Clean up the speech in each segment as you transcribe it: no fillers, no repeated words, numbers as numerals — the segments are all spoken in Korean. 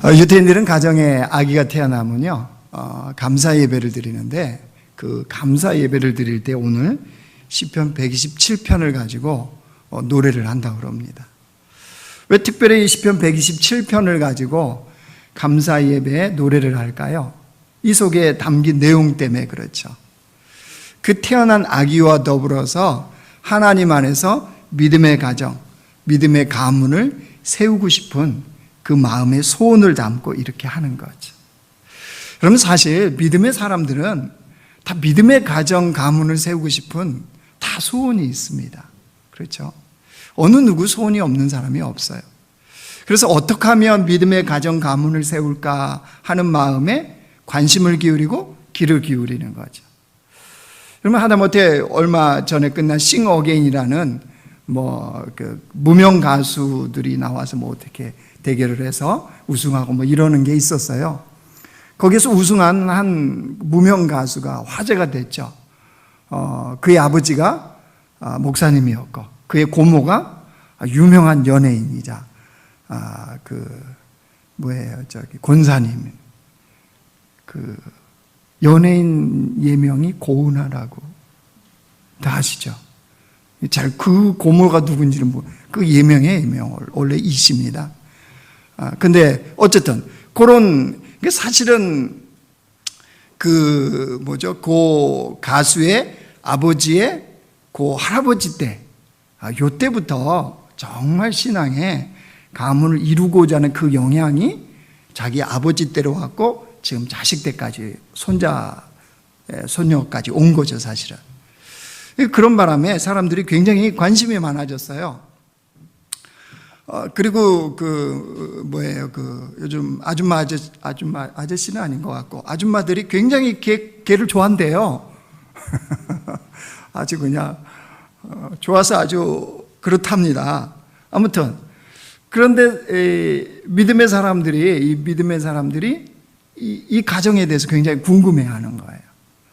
유태인들은 가정에 아기가 태어나면요, 감사 예배를 드리는데, 그 감사 예배를 드릴 때 오늘 시편 127편을 가지고 노래를 한다고 그럽니다. 왜 특별히 이 시편 127편을 가지고 감사 예배에 노래를 할까요? 이 속에 담긴 내용 때문에 그렇죠. 그 태어난 아기와 더불어서 하나님 안에서 믿음의 가정, 믿음의 가문을 세우고 싶은 그 마음의 소원을 담고 이렇게 하는 거죠. 그러면 사실 믿음의 사람들은 다 믿음의 가정, 가문을 세우고 싶은 다 소원이 있습니다. 그렇죠? 어느 누구 소원이 없는 사람이 없어요. 그래서 어떻게 하면 믿음의 가정, 가문을 세울까 하는 마음에 관심을 기울이고 귀를 기울이는 거죠. 그러면 하다못해 얼마 전에 끝난 싱 어게인이라는 무명 가수들이 나와서 어떻게 대결을 해서 우승하고 이러는 게 있었어요. 거기서 우승한 한 무명 가수가 화제가 됐죠. 그의 아버지가 목사님이었고, 그의 고모가 유명한 연예인이자 권사님. 그 연예인 예명이 고은하라고 다 아시죠? 그 고모가 누군지는 그 예명의 예명 원래 이씨입니다. 근데 어쨌든 그런 사실은 그 가수의 아버지의 그 할아버지 때, 요때부터 정말 신앙에 가문을 이루고자 하는 그 영향이 자기 아버지 때로 왔고 지금 자식 때까지 손자, 손녀까지 온 거죠, 사실은. 그런 바람에 사람들이 굉장히 관심이 많아졌어요. 그리고 요즘 아저씨는 아닌 것 같고, 아줌마들이 굉장히 걔를 좋아한대요. 아주 그냥, 좋아서 아주 그렇답니다. 아무튼, 그런데, 믿음의 사람들이 이 가정에 대해서 굉장히 궁금해 하는 거예요.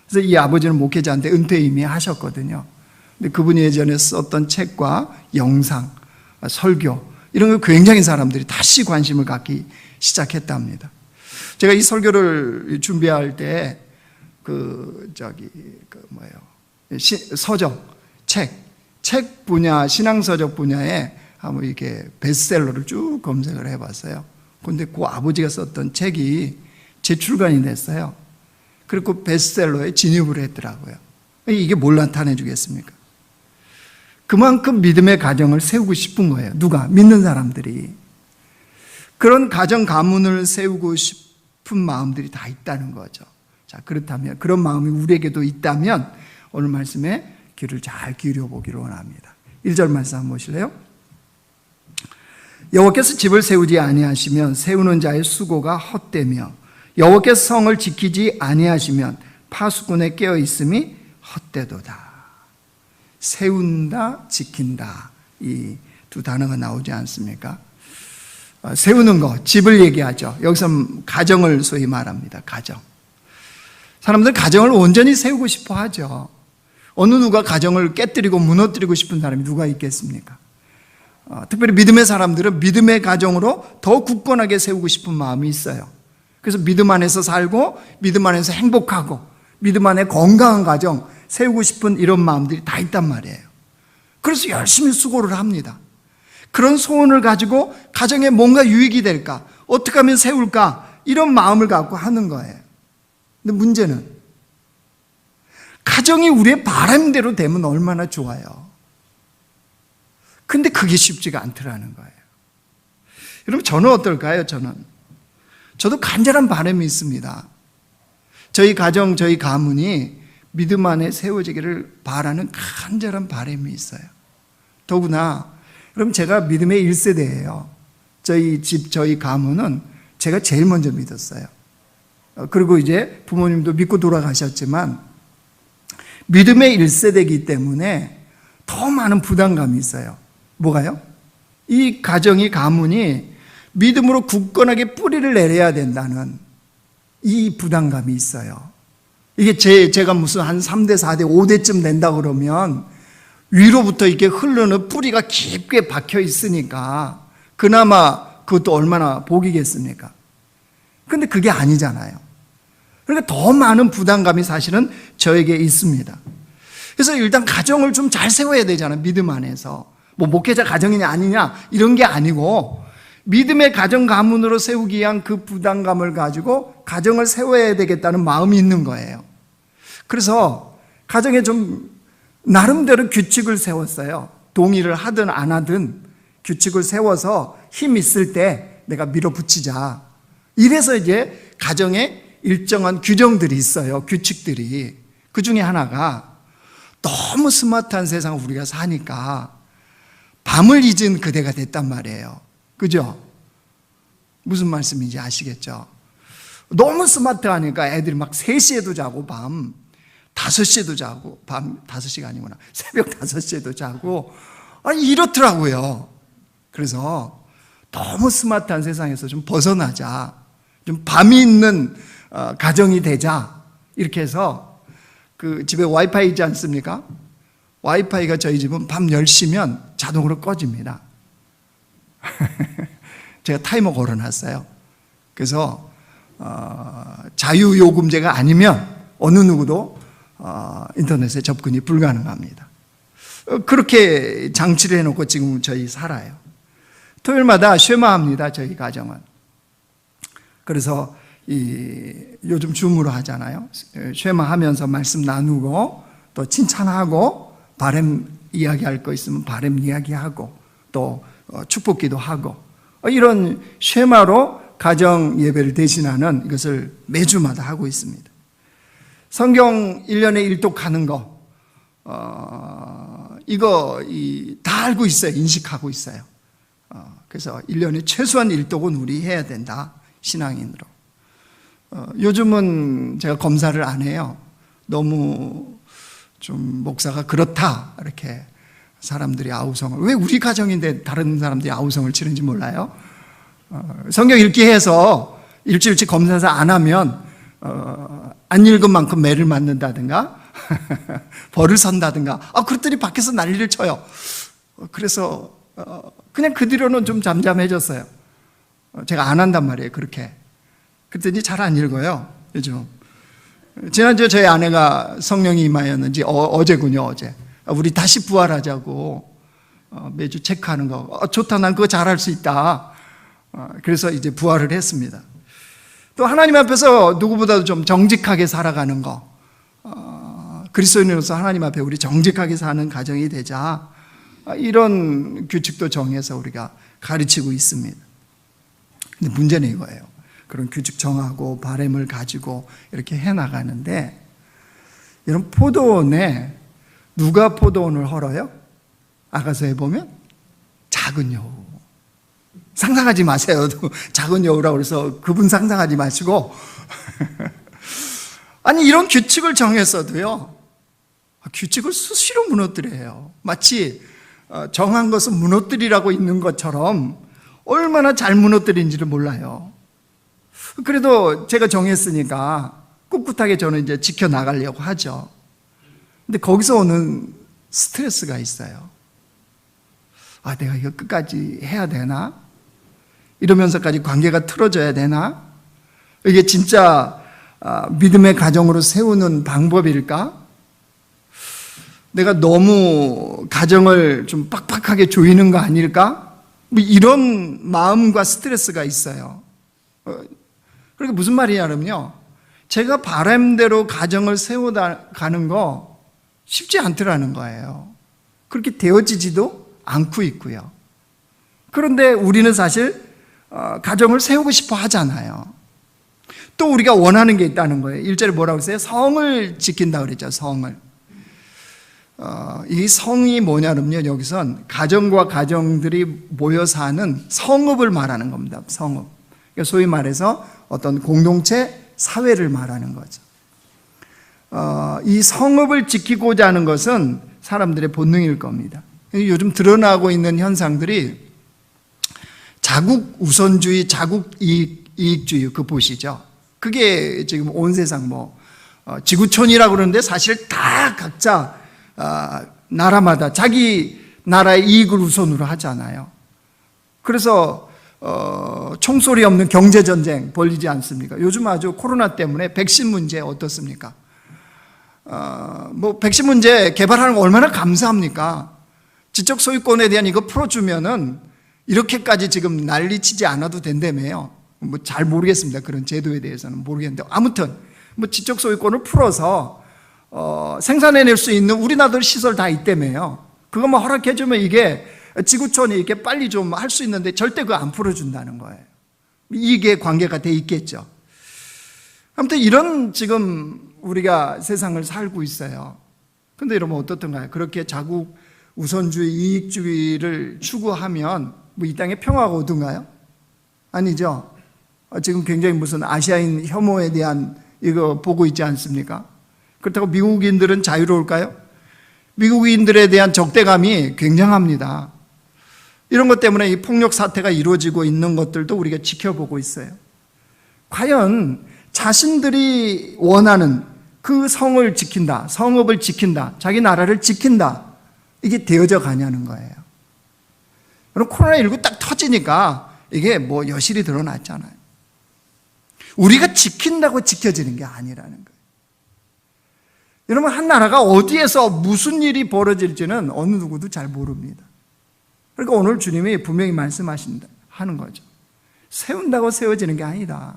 그래서 이 아버지는 목회자인데 은퇴 이미 하셨거든요. 근데 그분이 예전에 썼던 책과 영상, 설교, 이런 거 굉장히 사람들이 다시 관심을 갖기 시작했답니다. 제가 이 설교를 준비할 때, 서적, 책 분야, 신앙서적 분야에 한번 이렇게 베스트셀러를 쭉 검색을 해봤어요. 근데 그 아버지가 썼던 책이 재출간이 됐어요. 그리고 베스트셀러에 진입을 했더라고요. 이게 뭘 나타내 주겠습니까? 그만큼 믿음의 가정을 세우고 싶은 거예요. 누가? 믿는 사람들이. 그런 가정, 가문을 세우고 싶은 마음들이 다 있다는 거죠. 자, 그렇다면, 그런 마음이 우리에게도 있다면 오늘 말씀에 귀를 잘 기울여 보기를 원합니다. 1절 말씀 한번 보실래요? 여호와께서 집을 세우지 아니하시면 세우는 자의 수고가 헛되며 여호와께서 성을 지키지 아니하시면 파수꾼의 깨어 있음이 헛되도다. 세운다, 지킨다, 이 두 단어가 나오지 않습니까? 세우는 것, 집을 얘기하죠. 여기서 가정을 소위 말합니다. 가정. 사람들은 가정을 온전히 세우고 싶어 하죠. 어느 누가 가정을 깨뜨리고 무너뜨리고 싶은 사람이 누가 있겠습니까? 특별히 믿음의 사람들은 믿음의 가정으로 더 굳건하게 세우고 싶은 마음이 있어요. 그래서 믿음 안에서 살고 믿음 안에서 행복하고 믿음 안에 건강한 가정 세우고 싶은 이런 마음들이 다 있단 말이에요. 그래서 열심히 수고를 합니다. 그런 소원을 가지고 가정에 뭔가 유익이 될까? 어떻게 하면 세울까? 이런 마음을 갖고 하는 거예요. 근데 문제는 가정이 우리의 바람대로 되면 얼마나 좋아요. 근데 그게 쉽지가 않더라는 거예요. 여러분, 저는 어떨까요? 저도 간절한 바람이 있습니다. 저희 가정, 저희 가문이 믿음 안에 세워지기를 바라는 간절한 바람이 있어요. 더구나, 그럼 제가 믿음의 1세대예요. 저희 집, 저희 가문은 제가 제일 먼저 믿었어요. 그리고 이제 부모님도 믿고 돌아가셨지만, 믿음의 1세대이기 때문에 더 많은 부담감이 있어요. 뭐가요? 이 가정이, 가문이 믿음으로 굳건하게 뿌리를 내려야 된다는 이 부담감이 있어요. 이게 제가 무슨 한 3대, 4대, 5대쯤 된다 그러면 위로부터 이렇게 흐르는 뿌리가 깊게 박혀 있으니까 그나마 그것도 얼마나 복이겠습니까? 근데 그게 아니잖아요. 그러니까 더 많은 부담감이 사실은 저에게 있습니다. 그래서 일단 가정을 좀 잘 세워야 되잖아요. 믿음 안에서. 뭐 목회자 가정이냐 아니냐 이런 게 아니고 믿음의 가정 가문으로 세우기 위한 그 부담감을 가지고 가정을 세워야 되겠다는 마음이 있는 거예요. 그래서 가정에 좀 나름대로 규칙을 세웠어요. 동의를 하든 안 하든 규칙을 세워서 힘 있을 때 내가 밀어붙이자. 이래서 이제 가정에 일정한 규정들이 있어요. 규칙들이. 그 중에 하나가 너무 스마트한 세상을 우리가 사니까 밤을 잊은 그대가 됐단 말이에요. 그죠? 무슨 말씀인지 아시겠죠? 너무 스마트하니까 애들이 막 3시에도 자고 밤 5시에도 자고 밤 5시가 아니구나. 새벽 5시에도 자고 이렇더라고요. 그래서 너무 스마트한 세상에서 좀 벗어나자. 좀 밤이 있는 가정이 되자. 이렇게 해서 그 집에 와이파이 있지 않습니까? 와이파이가 저희 집은 밤 10시면 자동으로 꺼집니다. 제가 타이머 걸어놨어요. 그래서 자유요금제가 아니면 어느 누구도 인터넷에 접근이 불가능합니다. 그렇게 장치를 해놓고 지금 저희 살아요. 토요일마다 쉐마합니다. 저희 가정은. 그래서 요즘 줌으로 하잖아요. 쉐마하면서 말씀 나누고 또 칭찬하고 바람 이야기할 거 있으면 바람 이야기하고 또 축복기도 하고 이런 쉐마로 가정 예배를 대신하는 이것을 매주마다 하고 있습니다. 성경 1년에 1독하는 거 이거 다 알고 있어요. 인식하고 있어요. 그래서 1년에 최소한 1독은 우리 해야 된다. 신앙인으로. 요즘은 제가 검사를 안 해요. 너무 좀 목사가 그렇다 이렇게 사람들이 아우성을, 왜 우리 가정인데 다른 사람들이 아우성을 치는지 몰라요. 성경 읽기 해서 일주일치 검사해서 안 하면 안 읽은 만큼 매를 맞는다든가 벌을 선다든가 그랬더니 밖에서 난리를 쳐요. 그래서 그냥 그 뒤로는 좀 잠잠해졌어요. 제가 안 한단 말이에요. 그렇게. 그랬더니 잘 안 읽어요. 요즘. 지난주에 저희 아내가 성령이 임하였는지 어제군요. 어제 우리 다시 부활하자고 매주 체크하는 거. 좋다. 난 그거 잘할 수 있다. 그래서 이제 부활을 했습니다. 또 하나님 앞에서 누구보다도 좀 정직하게 살아가는 거. 그리스도인으로서 하나님 앞에 우리 정직하게 사는 가정이 되자. 이런 규칙도 정해서 우리가 가르치고 있습니다. 근데 문제는 이거예요. 그런 규칙 정하고 바램을 가지고 이렇게 해나가는데, 이런 포도원에 누가 포도원을 헐어요? 아가서에 보면 작은 여우. 상상하지 마세요. 작은 여우라고 그래서 그분 상상하지 마시고 아니 이런 규칙을 정했어도요, 규칙을 수시로 무너뜨려요. 마치 정한 것은 무너뜨리라고 있는 것처럼 얼마나 잘 무너뜨린지를 몰라요. 그래도 제가 정했으니까 꿋꿋하게 저는 이제 지켜나가려고 하죠. 근데 거기서 오는 스트레스가 있어요. 내가 이거 끝까지 해야 되나? 이러면서까지 관계가 틀어져야 되나? 이게 진짜 믿음의 가정으로 세우는 방법일까? 내가 너무 가정을 좀 빡빡하게 조이는 거 아닐까? 뭐 이런 마음과 스트레스가 있어요. 그러니까 무슨 말이냐면요, 제가 바람대로 가정을 세워가는 거 쉽지 않더라는 거예요. 그렇게 되어지지도 않고 있고요. 그런데 우리는 사실 가정을 세우고 싶어 하잖아요. 또 우리가 원하는 게 있다는 거예요. 1절에 뭐라고 했어요? 성을 지킨다 그랬죠. 성을. 이 성이 뭐냐면요, 여기선 가정과 가정들이 모여 사는 성읍을 말하는 겁니다. 성읍. 그러니까 소위 말해서 어떤 공동체, 사회를 말하는 거죠. 이 성읍을 지키고자 하는 것은 사람들의 본능일 겁니다. 요즘 드러나고 있는 현상들이 자국 우선주의, 자국 이익주의, 그거 보시죠. 그게 지금 온 세상 지구촌이라고 그러는데 사실 다 각자 나라마다 자기 나라의 이익을 우선으로 하잖아요. 그래서 총소리 없는 경제전쟁 벌리지 않습니까? 요즘 아주 코로나 때문에 백신 문제 어떻습니까? 백신 문제 개발하는 거 얼마나 감사합니까? 지적 소유권에 대한 이거 풀어주면은 이렇게까지 지금 난리치지 않아도 된다며요. 잘 모르겠습니다. 그런 제도에 대해서는 모르겠는데 아무튼 지적 소유권을 풀어서 생산해낼 수 있는 우리나라도 시설 다 있다며요. 그것만 허락해주면 이게 지구촌이 이렇게 빨리 좀 할 수 있는데 절대 그거 안 풀어준다는 거예요. 이게 관계가 돼 있겠죠. 아무튼 이런 지금 우리가 세상을 살고 있어요. 근데 여러분 어떻던가요? 그렇게 자국 우선주의, 이익주의를 추구하면 이 땅에 평화가 오든가요? 아니죠. 지금 굉장히 무슨 아시아인 혐오에 대한 이거 보고 있지 않습니까? 그렇다고 미국인들은 자유로울까요? 미국인들에 대한 적대감이 굉장합니다. 이런 것 때문에 이 폭력 사태가 이루어지고 있는 것들도 우리가 지켜보고 있어요. 과연 자신들이 원하는 그 성을 지킨다, 성읍을 지킨다, 자기 나라를 지킨다, 이게 되어져 가냐는 거예요. 그럼 코로나19 딱 터지니까 이게 여실히 드러났잖아요. 우리가 지킨다고 지켜지는 게 아니라는 거예요. 여러분, 한 나라가 어디에서 무슨 일이 벌어질지는 어느 누구도 잘 모릅니다. 그러니까 오늘 주님이 분명히 하는 거죠. 세운다고 세워지는 게 아니다.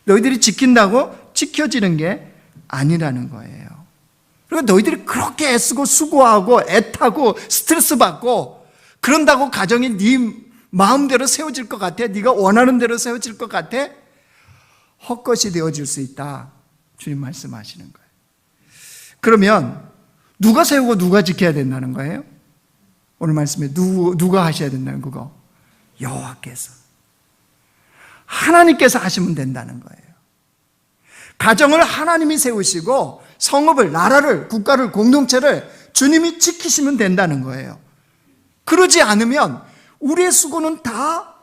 너희들이 지킨다고 지켜지는 게 아니라는 거예요. 그러니까 너희들이 그렇게 애쓰고 수고하고 애타고 스트레스 받고 그런다고 가정이 네 마음대로 세워질 것 같아? 네가 원하는 대로 세워질 것 같아? 헛것이 되어질 수 있다. 주님 말씀하시는 거예요. 그러면 누가 세우고 누가 지켜야 된다는 거예요? 오늘 말씀에 누가 하셔야 된다는 그거? 여호와께서. 하나님께서 하시면 된다는 거예요. 가정을 하나님이 세우시고 성읍을, 나라를, 국가를, 공동체를 주님이 지키시면 된다는 거예요. 그러지 않으면 우리의 수고는 다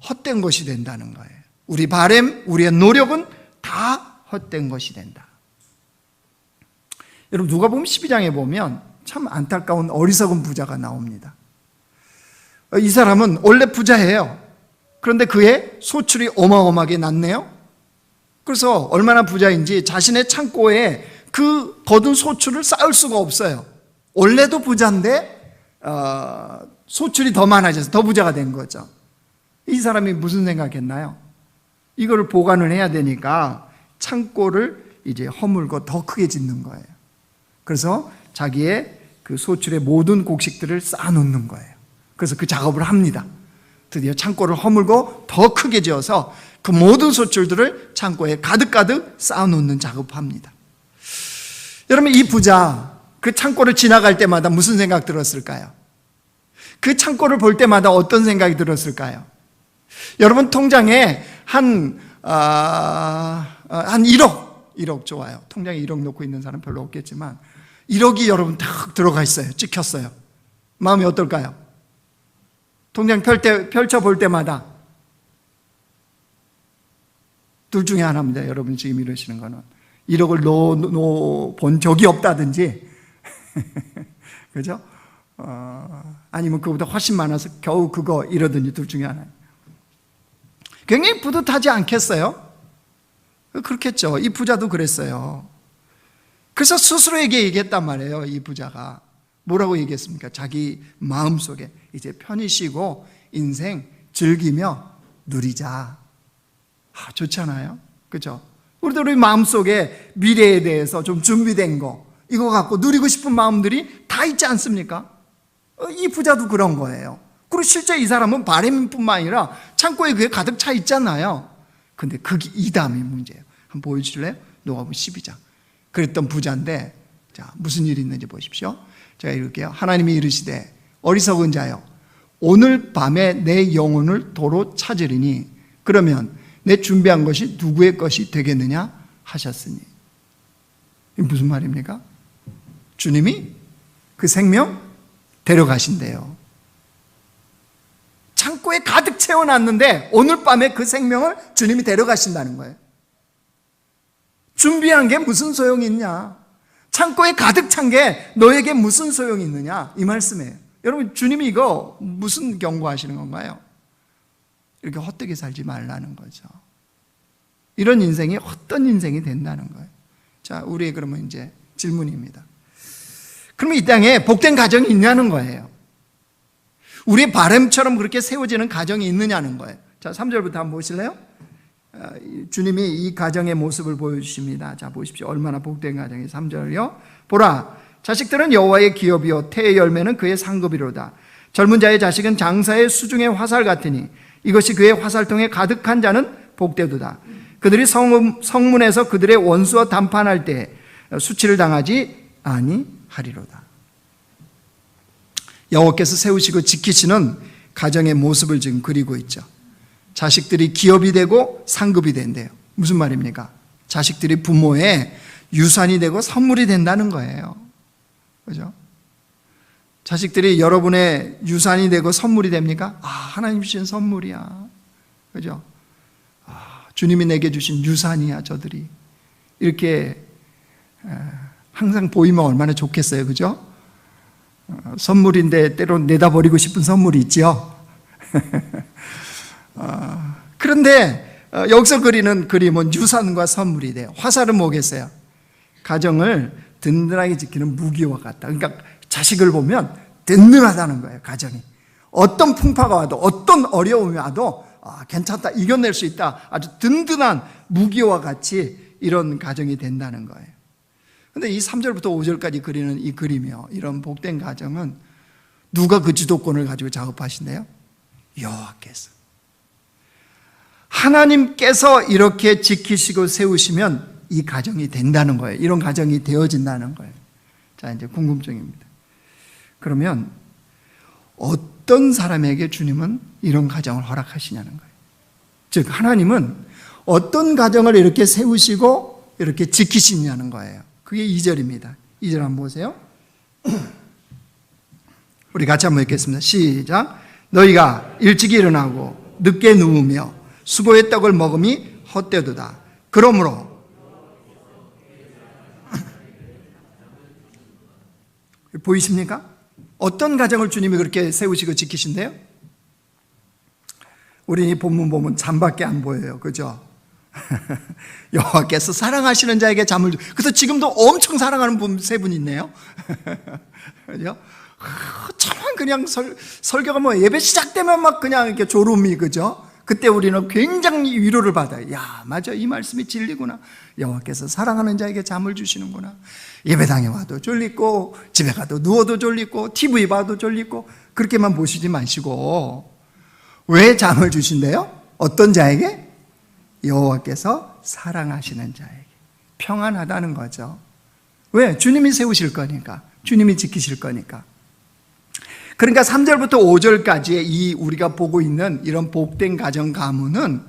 헛된 것이 된다는 거예요. 우리 바람, 우리의 노력은 다 헛된 것이 된다. 여러분, 누가복음 12장에 보면 참 안타까운 어리석은 부자가 나옵니다. 이 사람은 원래 부자예요. 그런데 그의 소출이 어마어마하게 났네요. 그래서 얼마나 부자인지 자신의 창고에 그 거둔 소출을 쌓을 수가 없어요. 원래도 부자인데 소출이 더 많아져서 더 부자가 된 거죠. 이 사람이 무슨 생각했나요? 이걸 보관을 해야 되니까 창고를 이제 허물고 더 크게 짓는 거예요. 그래서 자기의 그 소출의 모든 곡식들을 쌓아놓는 거예요. 그래서 그 작업을 합니다. 드디어 창고를 허물고 더 크게 지어서 그 모든 소출들을 창고에 가득가득 쌓아놓는 작업합니다. 여러분, 이 부자 그 창고를 지나갈 때마다 무슨 생각 들었을까요? 그 창고를 볼 때마다 어떤 생각이 들었을까요? 여러분, 통장에 한 1억 좋아요. 통장에 1억 놓고 있는 사람 별로 없겠지만 1억이 여러분 탁 들어가 있어요. 찍혔어요. 마음이 어떨까요? 통장 펼쳐볼 때마다 둘 중에 하나입니다. 여러분 지금 이러시는 거는 1억을 본 적이 없다든지 그죠? 아니면 그보다 훨씬 많아서 겨우 그거 이러든지 둘 중에 하나예요. 굉장히 뿌듯하지 않겠어요? 그렇겠죠. 이 부자도 그랬어요. 그래서 스스로에게 얘기했단 말이에요. 이 부자가 뭐라고 얘기했습니까? 자기 마음속에 이제 편히 쉬고 인생 즐기며 누리자. 좋잖아요. 그렇죠? 우리도 우리 마음속에 미래에 대해서 좀 준비된 거 이거 갖고 누리고 싶은 마음들이 다 있지 않습니까? 이 부자도 그런 거예요. 그리고 실제 이 사람은 바램뿐만 아니라 창고에 그게 가득 차 있잖아요. 근데 그게 이 다음이 문제예요. 한번 보여주실래요? 누가복음 12장. 그랬던 부자인데 자, 무슨 일이 있는지 보십시오. 제가 읽을게요. 하나님이 이르시되 어리석은 자여 오늘 밤에 내 영혼을 도로 찾으리니 그러면 내 준비한 것이 누구의 것이 되겠느냐 하셨으니. 이게 무슨 말입니까? 주님이 그 생명 데려가신대요. 창고에 가득 채워놨는데 오늘 밤에 그 생명을 주님이 데려가신다는 거예요. 준비한 게 무슨 소용이 있냐? 창고에 가득 찬 게 너에게 무슨 소용이 있느냐? 이 말씀이에요. 여러분, 주님이 이거 무슨 경고하시는 건가요? 이렇게 헛되게 살지 말라는 거죠. 이런 인생이 어떤 인생이 된다는 거예요. 자, 우리의 그러면 이제 질문입니다. 그러면 이 땅에 복된 가정이 있냐는 거예요. 우리의 바람처럼 그렇게 세워지는 가정이 있느냐는 거예요. 자, 3절부터 한번 보실래요? 주님이 이 가정의 모습을 보여주십니다. 자, 보십시오. 얼마나 복된 가정이. 3절이요. 보라, 자식들은 여호와의 기업이요 태의 열매는 그의 상급이로다. 젊은 자의 자식은 장사의 수중의 화살 같으니 이것이 그의 화살통에 가득한 자는 복되도다. 그들이 성문에서 그들의 원수와 담판할 때 수치를 당하지 아니하리로다. 여호와께서 세우시고 지키시는 가정의 모습을 지금 그리고 있죠. 자식들이 기업이 되고 상급이 된대요. 무슨 말입니까? 자식들이 부모의 유산이 되고 선물이 된다는 거예요. 그죠? 자식들이 여러분의 유산이 되고 선물이 됩니까? 하나님 주신 선물이야. 그죠? 주님이 내게 주신 유산이야, 저들이. 이렇게 항상 보이면 얼마나 좋겠어요. 그죠? 선물인데 때로 내다버리고 싶은 선물이 있죠. 그런데 여기서 그리는 그림은 유산과 선물이 돼요. 화살은 뭐겠어요? 가정을 든든하게 지키는 무기와 같다. 그러니까 자식을 보면 든든하다는 거예요. 가정이 어떤 풍파가 와도 어떤 어려움이 와도 괜찮다, 이겨낼 수 있다, 아주 든든한 무기와 같이 이런 가정이 된다는 거예요. 그런데 이 3절부터 5절까지 그리는 이 그림이요, 이런 복된 가정은 누가 그 주도권을 가지고 작업하신대요? 여호와께서. 하나님께서 이렇게 지키시고 세우시면 이 가정이 된다는 거예요. 이런 가정이 되어진다는 거예요. 자, 이제 궁금증입니다. 그러면 어떤 사람에게 주님은 이런 가정을 허락하시냐는 거예요. 즉, 하나님은 어떤 가정을 이렇게 세우시고 이렇게 지키시냐는 거예요. 그게 2절입니다. 2절 한번 보세요. 우리 같이 한번 읽겠습니다. 시작. 너희가 일찍 일어나고 늦게 누우며 수고의 떡을 먹음이 헛되도다. 그러므로 보이십니까? 어떤 가정을 주님이 그렇게 세우시고 지키신대요? 우리 이 본문 보면 잠밖에 안 보여요. 그죠? 여호와께서 사랑하시는 자에게 잠을 그래서 지금도 엄청 사랑하는 분 세 분 있네요. 그죠? 참 그냥 설교가 뭐 예배 시작되면 막 그냥 이렇게 졸음이, 그죠? 그때 우리는 굉장히 위로를 받아요. 야, 맞아, 이 말씀이 진리구나. 여호와께서 사랑하는 자에게 잠을 주시는구나. 예배당에 와도 졸리고 집에 가도 누워도 졸리고 TV 봐도 졸리고 그렇게만 보시지 마시고 왜 잠을 주신대요? 어떤 자에게? 여호와께서 사랑하시는 자에게. 평안하다는 거죠. 왜? 주님이 세우실 거니까, 주님이 지키실 거니까. 그러니까 3절부터 5절까지의 이 우리가 보고 있는 이런 복된 가정 가문은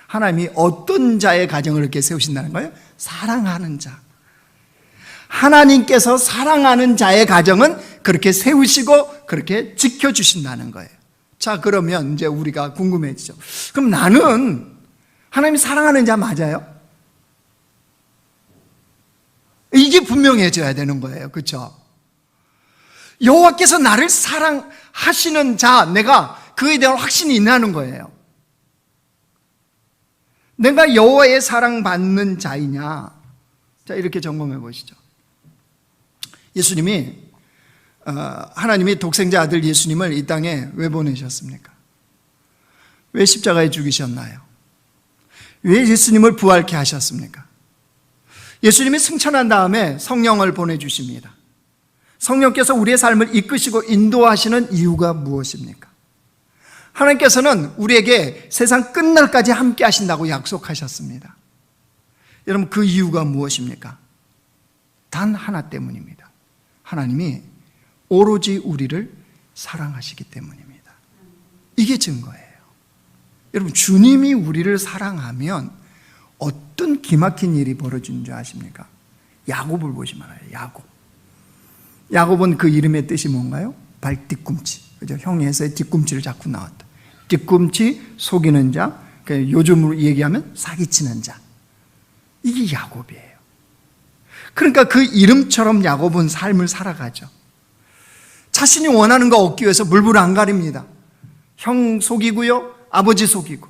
하나님이 어떤 자의 가정을 이렇게 세우신다는 거예요? 사랑하는 자. 하나님께서 사랑하는 자의 가정은 그렇게 세우시고 그렇게 지켜주신다는 거예요. 자, 그러면 이제 우리가 궁금해지죠. 그럼 나는 하나님이 사랑하는 자 맞아요? 이게 분명해져야 되는 거예요. 그렇죠? 여호와께서 나를 사랑하시는 자, 내가 그에 대한 확신이 있냐는 거예요. 내가 여호와의 사랑받는 자이냐? 자, 이렇게 점검해 보시죠. 예수님이 하나님이 독생자 아들 예수님을 이 땅에 왜 보내셨습니까? 왜 십자가에 죽이셨나요? 왜 예수님을 부활케 하셨습니까? 예수님이 승천한 다음에 성령을 보내주십니다. 성령께서 우리의 삶을 이끄시고 인도하시는 이유가 무엇입니까? 하나님께서는 우리에게 세상 끝날까지 함께 하신다고 약속하셨습니다. 여러분, 그 이유가 무엇입니까? 단 하나 때문입니다. 하나님이 오로지 우리를 사랑하시기 때문입니다. 이게 증거예요. 여러분, 주님이 우리를 사랑하면 어떤 기막힌 일이 벌어지는 줄 아십니까? 야곱을 보시면 알아요. 야곱은 그 이름의 뜻이 뭔가요? 발뒤꿈치. 그죠? 형에서의 뒤꿈치를 자꾸 나왔다. 뒤꿈치 속이는 자, 요즘으로 얘기하면 사기치는 자. 이게 야곱이에요. 그러니까 그 이름처럼 야곱은 삶을 살아가죠. 자신이 원하는 거 얻기 위해서 물불 안 가립니다. 형 속이고요, 아버지 속이고.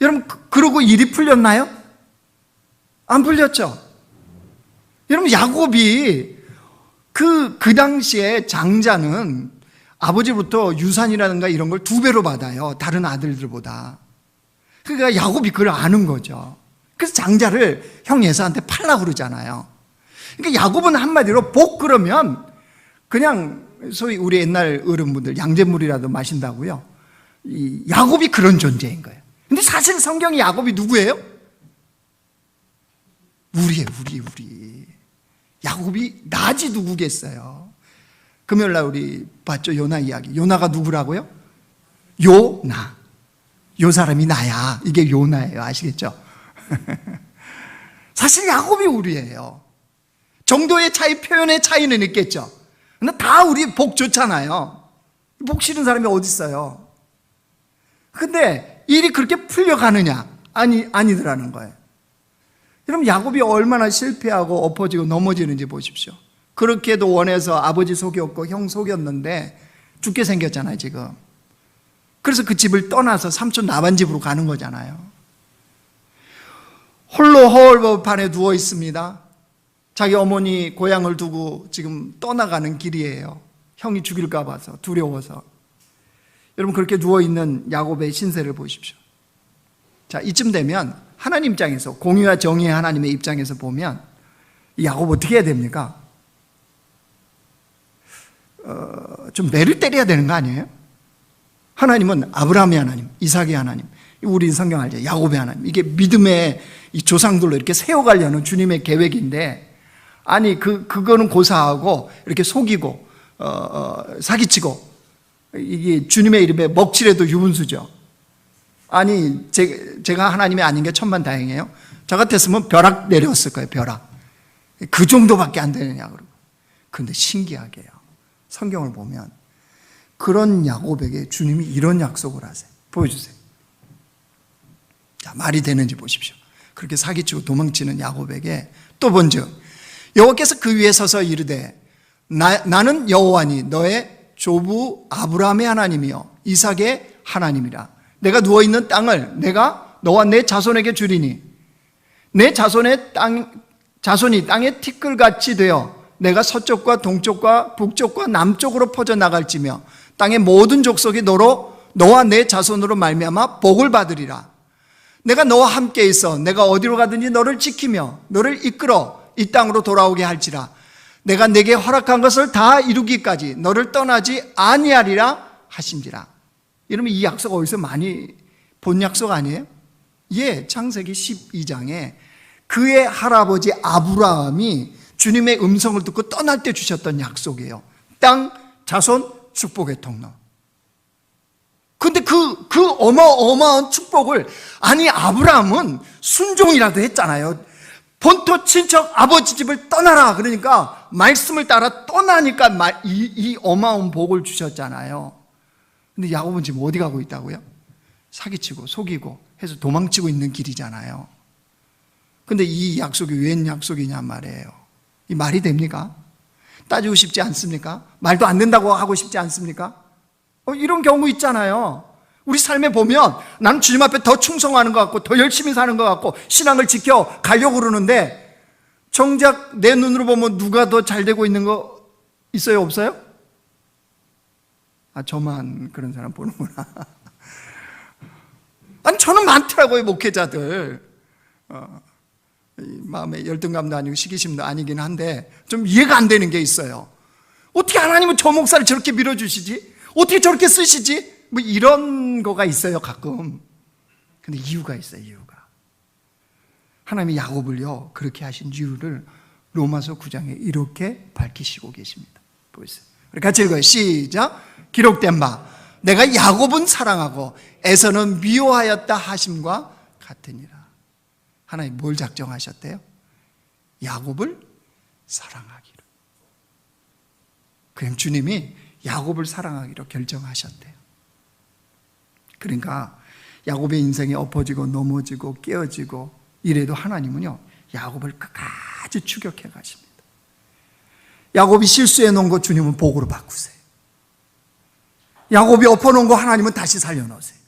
여러분, 그러고 일이 풀렸나요? 안 풀렸죠? 여러분, 야곱이 그 당시에 장자는 아버지부터 유산이라든가 이런 걸 2배로 받아요. 다른 아들들보다. 그러니까 야곱이 그걸 아는 거죠. 그래서 장자를 형 에사한테 팔라고 그러잖아요. 그러니까 야곱은 한마디로 복 그러면 그냥 소위 우리 옛날 어른분들 양잿물이라도 마신다고요. 이 야곱이 그런 존재인 거예요. 근데 사실 성경이 야곱이 누구예요? 우리예요, 우리. 야곱이 나지 누구겠어요? 금요일날 우리 봤죠? 요나 이야기. 요나가 누구라고요? 요나. 요 사람이 나야. 이게 요나예요. 아시겠죠? 사실 야곱이 우리예요. 정도의 차이, 표현의 차이는 있겠죠. 근데 다 우리 복 좋잖아요. 복 싫은 사람이 어디 있어요? 근데 일이 그렇게 풀려가느냐? 아니더라는 거예요. 여러분, 야곱이 얼마나 실패하고 엎어지고 넘어지는지 보십시오. 그렇게도 원해서 아버지 속였고 형 속였는데 죽게 생겼잖아요, 지금. 그래서 그 집을 떠나서 삼촌 라반 집으로 가는 거잖아요. 홀로 허울판에 누워 있습니다. 자기 어머니 고향을 두고 지금 떠나가는 길이에요. 형이 죽일까 봐서, 두려워서. 여러분, 그렇게 누워있는 야곱의 신세를 보십시오. 자, 이쯤 되면 하나님 입장에서, 공의와 정의의 하나님의 입장에서 보면 이 야곱 어떻게 해야 됩니까? 좀 매를 때려야 되는 거 아니에요? 하나님은 아브라함의 하나님, 이삭의 하나님, 우리 성경 알죠? 야곱의 하나님. 이게 믿음의 이 조상들로 이렇게 세워가려는 주님의 계획인데, 아니 그거는 고사하고 이렇게 속이고 사기치고, 이게 주님의 이름에 먹칠해도 유분수죠. 아니 제가 하나님이 아닌 게 천만다행이에요. 저 같았으면 벼락 내렸을 거예요. 벼락. 그 정도밖에 안 되느냐 그러고. 그런데 신기하게요, 성경을 보면 그런 야곱에게 주님이 이런 약속을 하세요. 보여주세요. 자, 말이 되는지 보십시오. 그렇게 사기치고 도망치는 야곱에게 또 본즉 여호와께서 그 위에 서서 이르되 나는 여호와니 너의 조부 아브라함의 하나님이요 이삭의 하나님이라. 내가 누워있는 땅을 내가 너와 내 자손에게 주리니 내 자손이 땅의 티끌같이 되어 내가 서쪽과 동쪽과 북쪽과 남쪽으로 퍼져나갈지며 땅의 모든 족속이 너와 내 자손으로 말미암아 복을 받으리라. 내가 너와 함께 있어 내가 어디로 가든지 너를 지키며 너를 이끌어 이 땅으로 돌아오게 할지라. 내가 내게 허락한 것을 다 이루기까지 너를 떠나지 아니하리라 하신지라. 이러면 이 약속 어디서 많이 본 약속 아니에요? 예, 창세기 12장에 그의 할아버지 아브라함이 주님의 음성을 듣고 떠날 때 주셨던 약속이에요. 땅, 자손, 축복의 통로. 근데 그 어마어마한 축복을, 아니 아브라함은 순종이라도 했잖아요. 본토 친척 아버지 집을 떠나라 그러니까 말씀을 따라 떠나니까 이 어마어마한 복을 주셨잖아요. 근데 야곱은 지금 어디 가고 있다고요? 사기치고 속이고 해서 도망치고 있는 길이잖아요. 근데 이 약속이 웬 약속이냔 말이에요. 이 말이 됩니까? 따지고 싶지 않습니까? 말도 안 된다고 하고 싶지 않습니까? 이런 경우 있잖아요. 우리 삶에 보면 나는 주님 앞에 더 충성하는 것 같고 더 열심히 사는 것 같고 신앙을 지켜 가려고 그러는데 정작 내 눈으로 보면 누가 더 잘 되고 있는 거 있어요? 없어요? 저만 그런 사람 보는구나. 아니 저는 많더라고요. 목회자들 마음에 열등감도 아니고 시기심도 아니긴 한데 좀 이해가 안 되는 게 있어요. 어떻게 하나님은 저 목사를 저렇게 밀어주시지? 어떻게 저렇게 쓰시지? 뭐 이런 거가 있어요 가끔. 근데 이유가 있어요. 이유가 하나님이 야곱을요 그렇게 하신 이유를 로마서 9장에 이렇게 밝히시고 계십니다. 보세요. 우리 같이 읽어요. 시작. 기록된 바 내가 야곱은 사랑하고 에서는 미워하였다 하심과 같으니라. 하나님 뭘 작정하셨대요? 야곱을 사랑하기로. 그냥 주님이 야곱을 사랑하기로 결정하셨대요. 그러니까 야곱의 인생이 엎어지고 넘어지고 깨어지고 이래도 하나님은요 야곱을 끝까지 추격해 가십니다. 야곱이 실수해 놓은 거 주님은 복으로 바꾸세요. 야곱이 엎어놓은 거 하나님은 다시 살려놓으세요.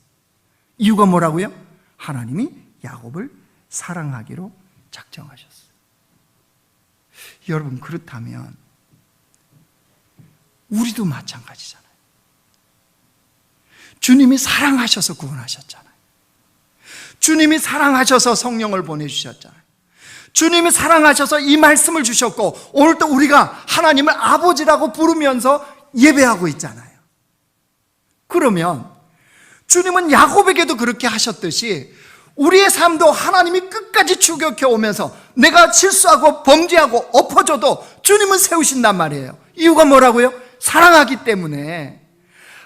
이유가 뭐라고요? 하나님이 야곱을 사랑하기로 작정하셨어요. 여러분, 그렇다면 우리도 마찬가지잖아요. 주님이 사랑하셔서 구원하셨잖아요. 주님이 사랑하셔서 성령을 보내주셨잖아요. 주님이 사랑하셔서 이 말씀을 주셨고, 오늘 또 우리가 하나님을 아버지라고 부르면서 예배하고 있잖아요. 그러면 주님은 야곱에게도 그렇게 하셨듯이 우리의 삶도 하나님이 끝까지 추격해 오면서 내가 실수하고 범죄하고 엎어져도 주님은 세우신단 말이에요. 이유가 뭐라고요? 사랑하기 때문에.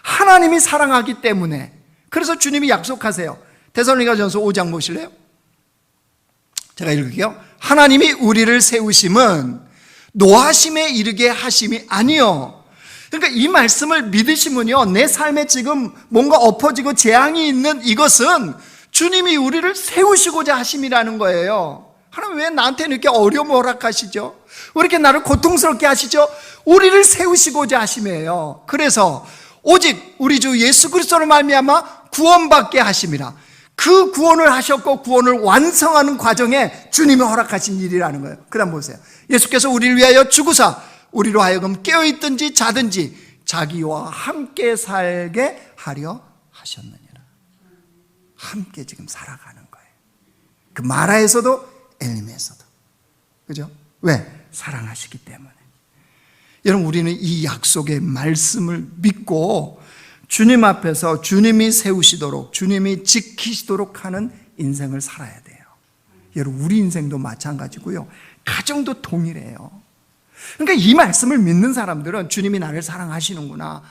하나님이 사랑하기 때문에. 그래서 주님이 약속하세요. 데살로니가전서 5장 보실래요? 제가 읽을게요. 하나님이 우리를 세우심은 노하심에 이르게 하심이 아니요. 그러니까 이 말씀을 믿으시면요, 내 삶에 지금 뭔가 엎어지고 재앙이 있는 이것은 주님이 우리를 세우시고자 하심이라는 거예요. 하나님 왜 나한테 이렇게 어려움을 허락하시죠? 왜 이렇게 나를 고통스럽게 하시죠? 우리를 세우시고자 하심이에요. 그래서 오직 우리 주 예수 그리스도를 말미암아 구원받게 하심이라. 그 구원을 하셨고 구원을 완성하는 과정에 주님이 허락하신 일이라는 거예요. 그 다음 보세요. 예수께서 우리를 위하여 죽으사 우리로 하여금 깨어있든지 자든지 자기와 함께 살게 하려 하셨느니라. 함께 지금 살아가는 거예요. 그 마라에서도 엘림에서도. 그죠? 왜? 사랑하시기 때문에. 여러분, 우리는 이 약속의 말씀을 믿고 주님 앞에서 주님이 세우시도록, 주님이 지키시도록 하는 인생을 살아야 돼요. 여러분, 우리 인생도 마찬가지고요, 가정도 동일해요. 그러니까 이 말씀을 믿는 사람들은 주님이 나를 사랑하시는구나,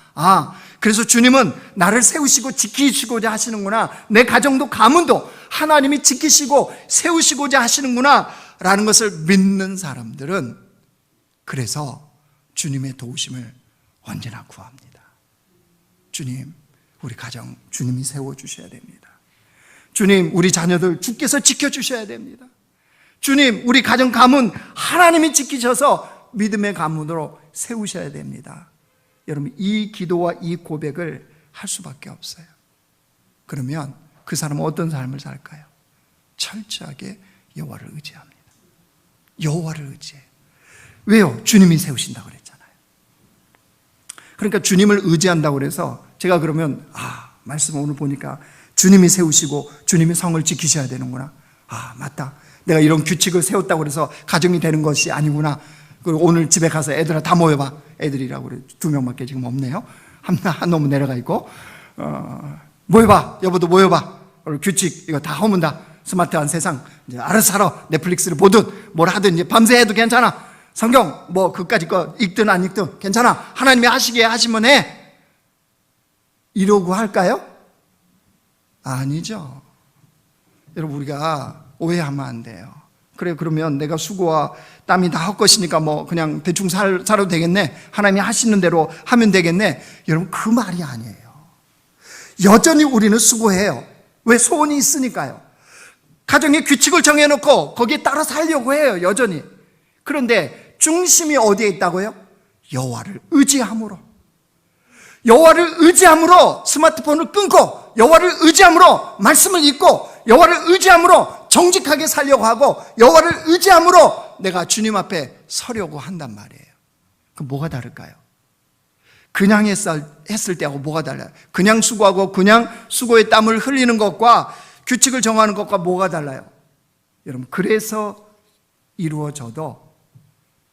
그래서 주님은 나를 세우시고 지키시고자 하시는구나, 내 가정도 가문도 하나님이 지키시고 세우시고자 하시는구나 라는 것을 믿는 사람들은 그래서 주님의 도우심을 언제나 구합니다. 주님, 우리 가정 주님이 세워주셔야 됩니다. 주님, 우리 자녀들 주께서 지켜주셔야 됩니다. 주님, 우리 가정 가문 하나님이 지키셔서 믿음의 가문으로 세우셔야 됩니다. 여러분, 이 기도와 이 고백을 할 수밖에 없어요. 그러면 그 사람은 어떤 삶을 살까요? 철저하게 여호와를 의지합니다. 여호와를 의지해요. 왜요? 주님이 세우신다고 그랬잖아요. 그러니까 주님을 의지한다고 그래서 제가 그러면 말씀 오늘 보니까 주님이 세우시고 주님이 성을 지키셔야 되는구나. 맞다. 내가 이런 규칙을 세웠다고 그래서 가정이 되는 것이 아니구나. 그리고 오늘 집에 가서 애들아 다 모여봐. 애들이라고 그래. 2명밖에 지금 없네요. 한 놈은 내려가 있고, 모여봐. 여보도 모여봐. 규칙 이거 다 허문다. 스마트한 세상 이제 알아서 살아. 넷플릭스를 보든 뭘 하든 이제 밤새 해도 괜찮아. 성경 뭐 그까짓 거 읽든 안 읽든 괜찮아. 하나님이 하시게 하시면 해. 이러고 할까요? 아니죠. 여러분, 우리가 오해하면 안 돼요. 그래, 그러면 내가 수고와 땀이 다 헛것이니까 뭐 그냥 대충 살아도 되겠네. 하나님이 하시는 대로 하면 되겠네. 여러분, 그 말이 아니에요. 여전히 우리는 수고해요. 왜? 소원이 있으니까요. 가정의 규칙을 정해놓고 거기에 따라 살려고 해요, 여전히. 그런데 중심이 어디에 있다고요? 여호와를 의지함으로. 여호와를 의지함으로 스마트폰을 끊고, 여호와를 의지함으로 말씀을 읽고, 여호와를 의지함으로 정직하게 살려고 하고, 여호와를 의지함으로 내가 주님 앞에 서려고 한단 말이에요. 그럼 뭐가 다를까요? 그냥 했을 때하고 뭐가 달라요? 그냥 수고하고 그냥 수고의 땀을 흘리는 것과 규칙을 정하는 것과 뭐가 달라요? 여러분, 그래서 이루어져도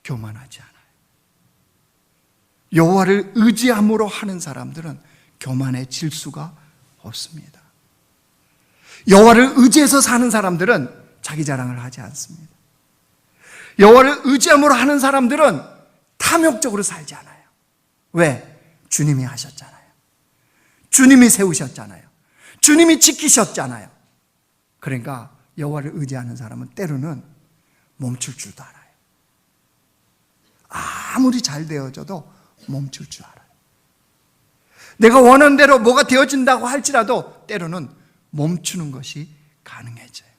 교만하지 않아요. 여호와를 의지함으로 하는 사람들은 교만해질 수가 없습니다. 여호와를 의지해서 사는 사람들은 자기 자랑을 하지 않습니다. 여호와를 의지함으로 하는 사람들은 탐욕적으로 살지 않아요. 왜? 주님이 하셨잖아요. 주님이 세우셨잖아요. 주님이 지키셨잖아요. 그러니까 여호와를 의지하는 사람은 때로는 멈출 줄도 알아요. 아무리 잘 되어져도 멈출 줄 알아요. 내가 원하는 대로 뭐가 되어진다고 할지라도 때로는 멈추는 것이 가능해져요.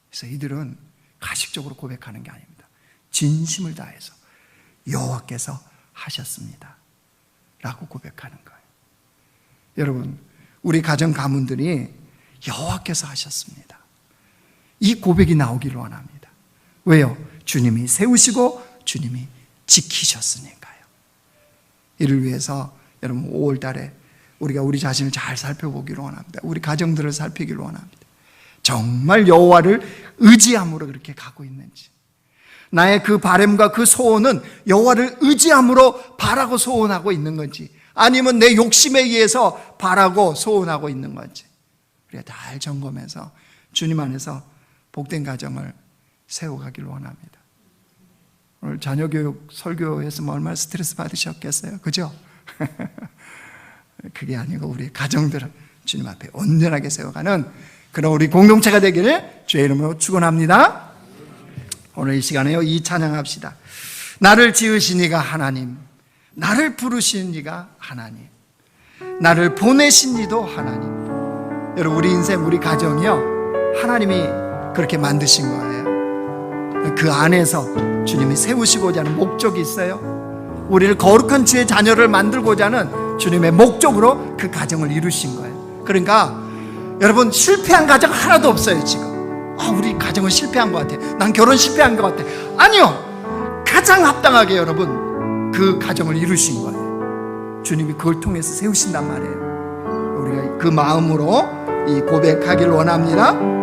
그래서 이들은 가식적으로 고백하는 게 아닙니다. 진심을 다해서 여호와께서 하셨습니다 라고 고백하는 거예요. 여러분, 우리 가정 가문들이 여호와께서 하셨습니다. 이 고백이 나오기를 원합니다. 왜요? 주님이 세우시고 주님이 지키셨으니까요. 이를 위해서 여러분 5월 달에 우리가 우리 자신을 잘 살펴보기를 원합니다. 우리 가정들을 살피기를 원합니다. 정말 여호와를 의지함으로 그렇게 가고 있는지, 나의 그 바램과 그 소원은 여호와를 의지함으로 바라고 소원하고 있는 건지, 아니면 내 욕심에 의해서 바라고 소원하고 있는 건지, 우리가 잘 점검해서 주님 안에서 복된 가정을 세워가기를 원합니다. 오늘 자녀교육 설교했으면 얼마나 스트레스 받으셨겠어요, 그죠? 그게 아니고 우리 가정들을 주님 앞에 온전하게 세워가는 그런 우리 공동체가 되기를 주의 이름으로 축원합니다. 오늘 이 시간에요, 이 찬양합시다. 나를 지으신 이가 하나님, 나를 부르신 이가 하나님, 나를 보내신 이도 하나님. 여러분, 우리 인생, 우리 가정이요, 하나님이 그렇게 만드신 거예요. 그 안에서 주님이 세우시고자 하는 목적이 있어요. 우리를 거룩한 주의 자녀를 만들고자 하는 주님의 목적으로 그 가정을 이루신 거예요. 그러니까 여러분, 실패한 가정 하나도 없어요. 지금 우리 가정은 실패한 것 같아, 난 결혼 실패한 것 같아. 아니요, 가장 합당하게 여러분 그 가정을 이루신 거예요. 주님이 그걸 통해서 세우신단 말이에요. 우리가 그 마음으로 이 고백하기를 원합니다.